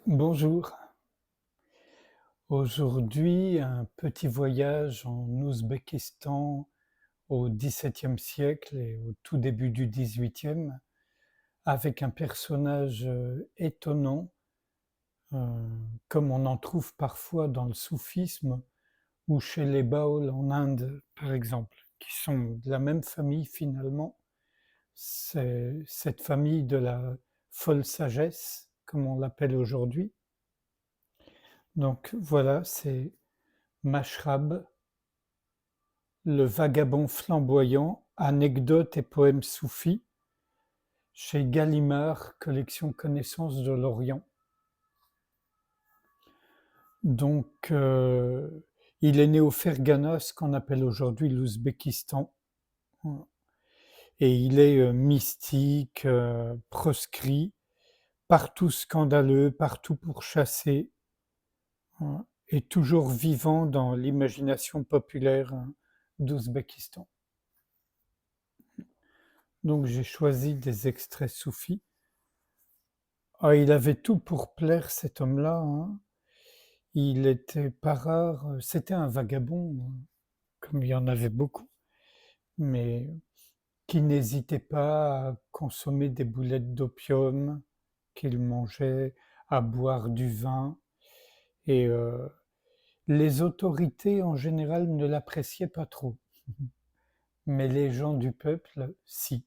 Bonjour. Aujourd'hui, un petit voyage en Ouzbékistan au XVIIe siècle et au tout début du XVIIIe, avec un personnage étonnant, euh, comme on en trouve parfois dans le soufisme ou chez les Baols en Inde, par exemple, qui sont de la même famille finalement. C'est cette famille de la folle sagesse, comme on l'appelle aujourd'hui. Donc voilà, c'est Mashrab, le vagabond flamboyant, anecdotes et poèmes soufis, chez Gallimard, collection Connaissances de l'Orient. Donc, il est né au Ferghana, ce qu'on appelle aujourd'hui l'Ouzbékistan, et il est mystique, proscrit, partout scandaleux, partout pourchassé, et toujours vivant dans l'imagination populaire d'Ouzbékistan. Donc j'ai choisi des extraits soufis. Ah, il avait tout pour plaire, cet homme-là, hein. Il était pas rare, c'était un vagabond, comme il y en avait beaucoup, mais qui n'hésitait pas à consommer des boulettes d'opium qu'il mangeait, à boire du vin, et les autorités en général ne l'appréciaient pas trop, mais les gens du peuple, si.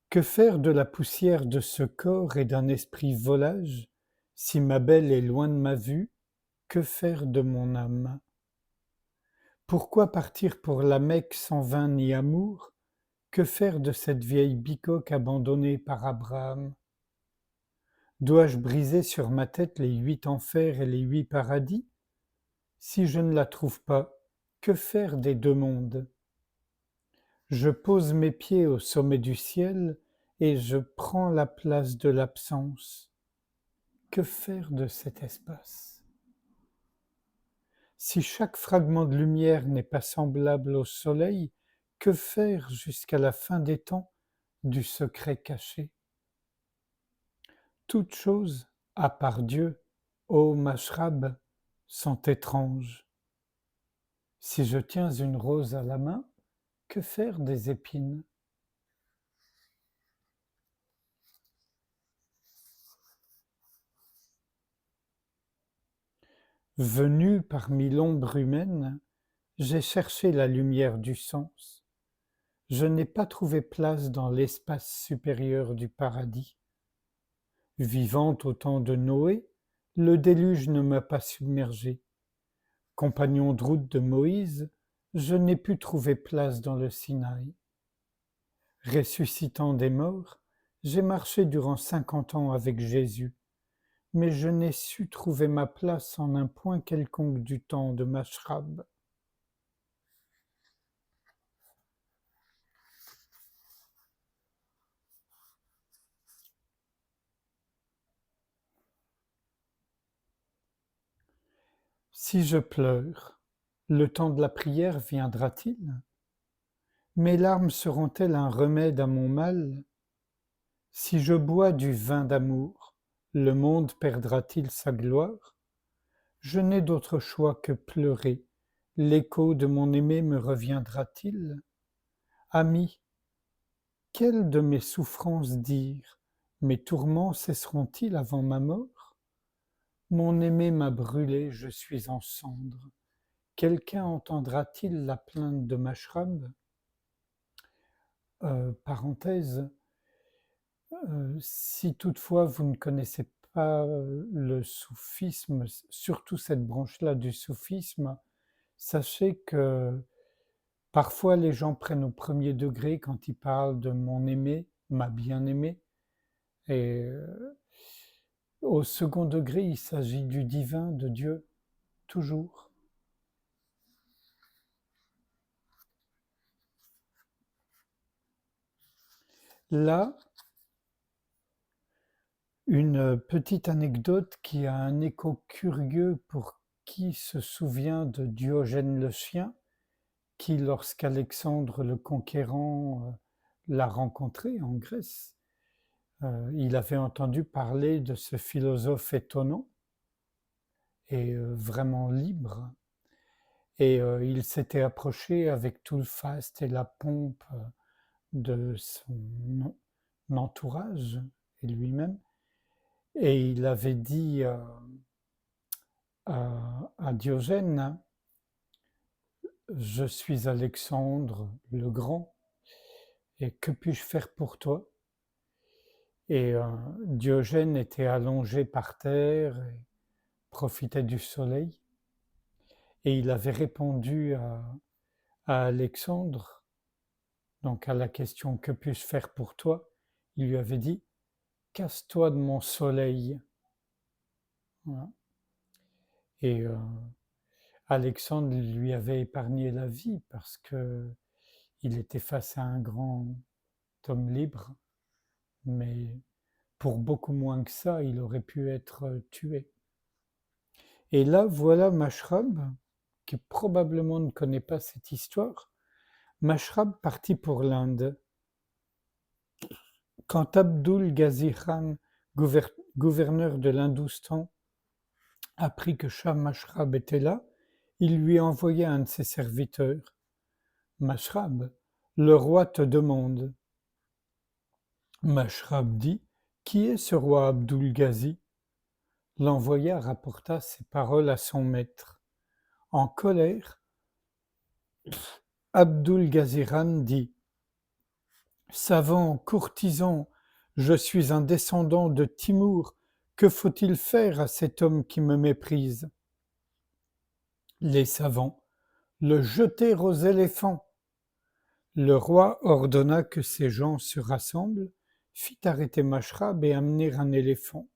Que faire de la poussière de ce corps et d'un esprit volage, si ma belle est loin de ma vue, que faire de mon âme? Pourquoi partir pour la Mecque sans vin ni amour? Que faire de cette vieille bicoque abandonnée par Abraham? Dois-je briser sur ma tête les 8 enfers et les 8 paradis? Si je ne la trouve pas, que faire des 2 mondes? Je pose mes pieds au sommet du ciel et je prends la place de l'absence. Que faire de cet espace? Si chaque fragment de lumière n'est pas semblable au soleil, que faire jusqu'à la fin des temps du secret caché? Toutes choses, à part Dieu, ô Mashrab, sont étranges. Si je tiens une rose à la main, que faire des épines? Venu parmi l'ombre humaine, j'ai cherché la lumière du sens. Je n'ai pas trouvé place dans l'espace supérieur du paradis. Vivant au temps de Noé, le déluge ne m'a pas submergé. Compagnon de route de Moïse, je n'ai pu trouver place dans le Sinaï. Ressuscitant des morts, j'ai marché durant 50 ans avec Jésus, mais je n'ai su trouver ma place en un point quelconque du temps de Mashrab. Si je pleure, le temps de la prière viendra-t-il? Mes larmes seront-elles un remède à mon mal? Si je bois du vin d'amour, le monde perdra-t-il sa gloire? Je n'ai d'autre choix que pleurer. L'écho de mon aimé me reviendra-t-il? Ami, quelle de mes souffrances dire? Mes tourments cesseront-ils avant ma mort? Mon aimé m'a brûlé, je suis en cendres. Quelqu'un entendra-t-il la plainte de Mashrab? Parenthèse, si toutefois vous ne connaissez pas le soufisme, surtout cette branche-là du soufisme, sachez que parfois les gens prennent au premier degré quand ils parlent de mon aimé, ma bien-aimée, et au second degré, il s'agit du divin, de Dieu, toujours. Là, une petite anecdote qui a un écho curieux pour qui se souvient de Diogène le chien, qui, lorsqu'Alexandre le Conquérant l'a rencontré en Grèce, il avait entendu parler de ce philosophe étonnant et vraiment libre, et il s'était approché avec tout le faste et la pompe de son entourage et lui-même, et il avait dit à Diogène: Je suis Alexandre le Grand, et que puis-je faire pour toi? Et Diogène était allongé par terre et profitait du soleil, et il avait répondu à Alexandre, donc à la question que puis-je faire pour toi? Il lui avait dit: casse-toi de mon soleil. Voilà. Et Alexandre lui avait épargné la vie parce que il était face à un grand homme libre, mais pour beaucoup moins que ça, il aurait pu être tué. Et là, voilà Mashrab, qui probablement ne connaît pas cette histoire. Mashrab partit pour l'Inde. Quand Abdul Ghazi Khan, gouverneur de l'Hindoustan, apprit que Shah Mashrab était là, il lui envoya un de ses serviteurs. Mashrab, le roi te demande. Mashrab dit: Qui est ce roi Abdul Ghazi? L'envoyé rapporta ces paroles à son maître. En colère, Abdul Ghazi Khan dit: Savant, courtisan, je suis un descendant de Timour, que faut-il faire à cet homme qui me méprise? Les savants: Le jeter aux éléphants. Le roi ordonna que ces gens se rassemblent, fit arrêter Mashrab et amener un éléphant.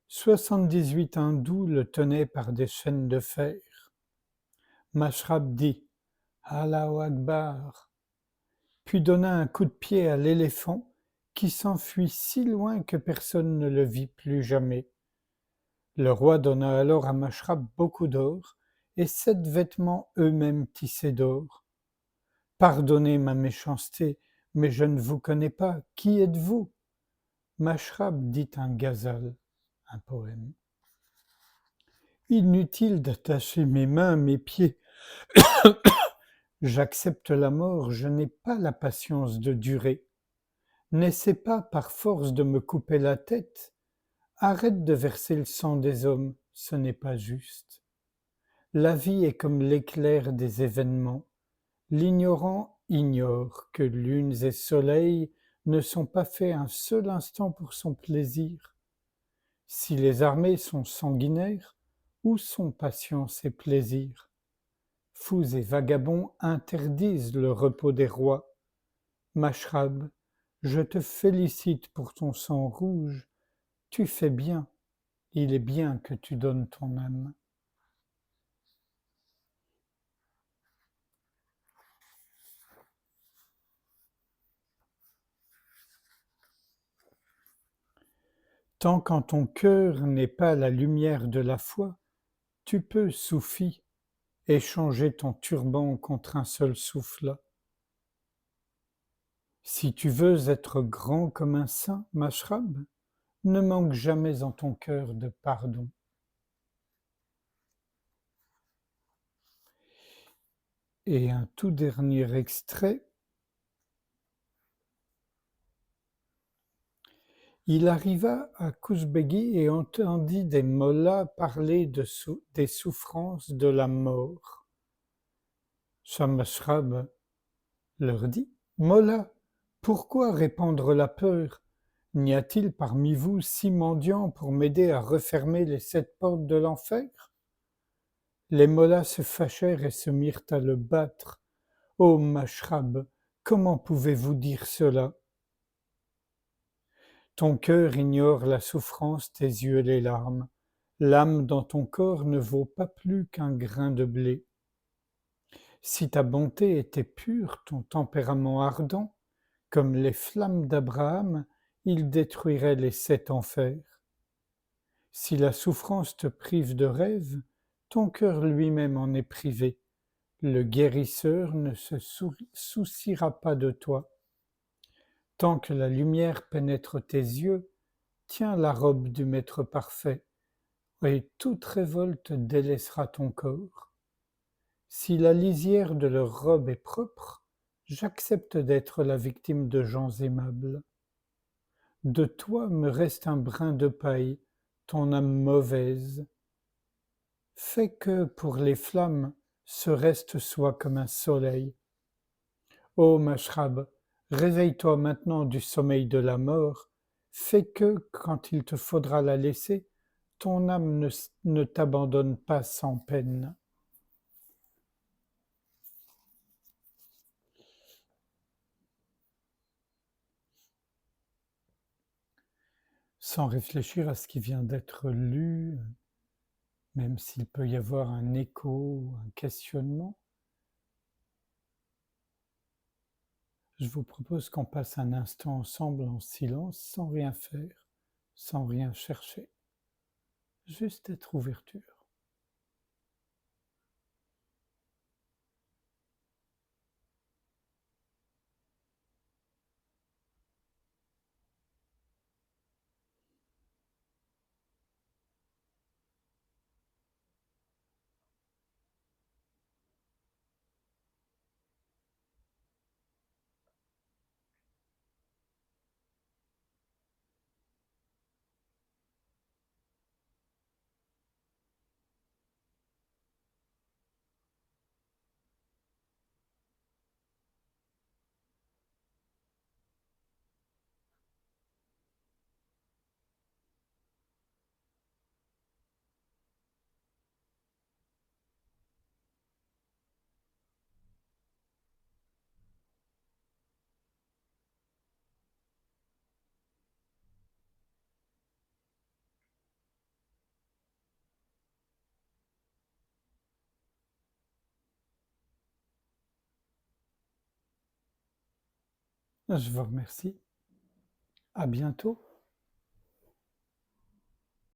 78 hindous le tenaient par des chaînes de fer. Mashrab dit: Allahu Akbar, puis donna un coup de pied à l'éléphant, qui s'enfuit si loin que personne ne le vit plus jamais. Le roi donna alors à Mashrab beaucoup d'or, et 7 vêtements eux-mêmes tissés d'or. Pardonnez ma méchanceté, mais je ne vous connais pas. Qui êtes-vous? Mashrab dit un ghazal, un poème. Inutile d'attacher mes mains, mes pieds. J'accepte la mort, je n'ai pas la patience de durer. N'essaie pas par force de me couper la tête. Arrête de verser le sang des hommes, ce n'est pas juste. La vie est comme l'éclair des événements. L'ignorant ignore que lunes et soleils ne sont pas faits un seul instant pour son plaisir. Si les armées sont sanguinaires, où sont patience et plaisir? Fous et vagabonds interdisent le repos des rois. Mashrab, je te félicite pour ton sang rouge. Tu fais bien, il est bien que tu donnes ton âme. Tant qu'en ton cœur n'est pas la lumière de la foi, tu peux, soufi, échanger ton turban contre un seul souffle. Si tu veux être grand comme un saint, Mashrab, ne manque jamais en ton cœur de pardon. Et un tout dernier extrait. Il arriva à Kouzbegui et entendit des mollahs parler des souffrances de la mort. Shah Mashrab leur dit: Mollahs, pourquoi répandre la peur? N'y a-t-il parmi vous 6 mendiants pour m'aider à refermer les 7 portes de l'enfer? Les mollahs se fâchèrent et se mirent à le battre. Ô Mashrab, comment pouvez-vous dire cela? Ton cœur ignore la souffrance, tes yeux les larmes. L'âme dans ton corps ne vaut pas plus qu'un grain de blé. Si ta bonté était pure, ton tempérament ardent, comme les flammes d'Abraham, il détruirait les 7 enfers. Si la souffrance te prive de rêve, ton cœur lui-même en est privé. Le guérisseur ne se souciera pas de toi. Tant que la lumière pénètre tes yeux, tiens la robe du Maître parfait, et toute révolte délaissera ton corps. Si la lisière de leur robe est propre, j'accepte d'être la victime de gens aimables. De toi me reste un brin de paille, ton âme mauvaise. Fais que, pour les flammes, ce reste soit comme un soleil. Ô Mashrab, réveille-toi maintenant du sommeil de la mort, fais que, quand il te faudra la laisser, ton âme ne t'abandonne pas sans peine. Sans réfléchir à ce qui vient d'être lu, même s'il peut y avoir un écho, un questionnement, je vous propose qu'on passe un instant ensemble en silence, sans rien faire, sans rien chercher, juste être ouverture. Je vous remercie. À bientôt.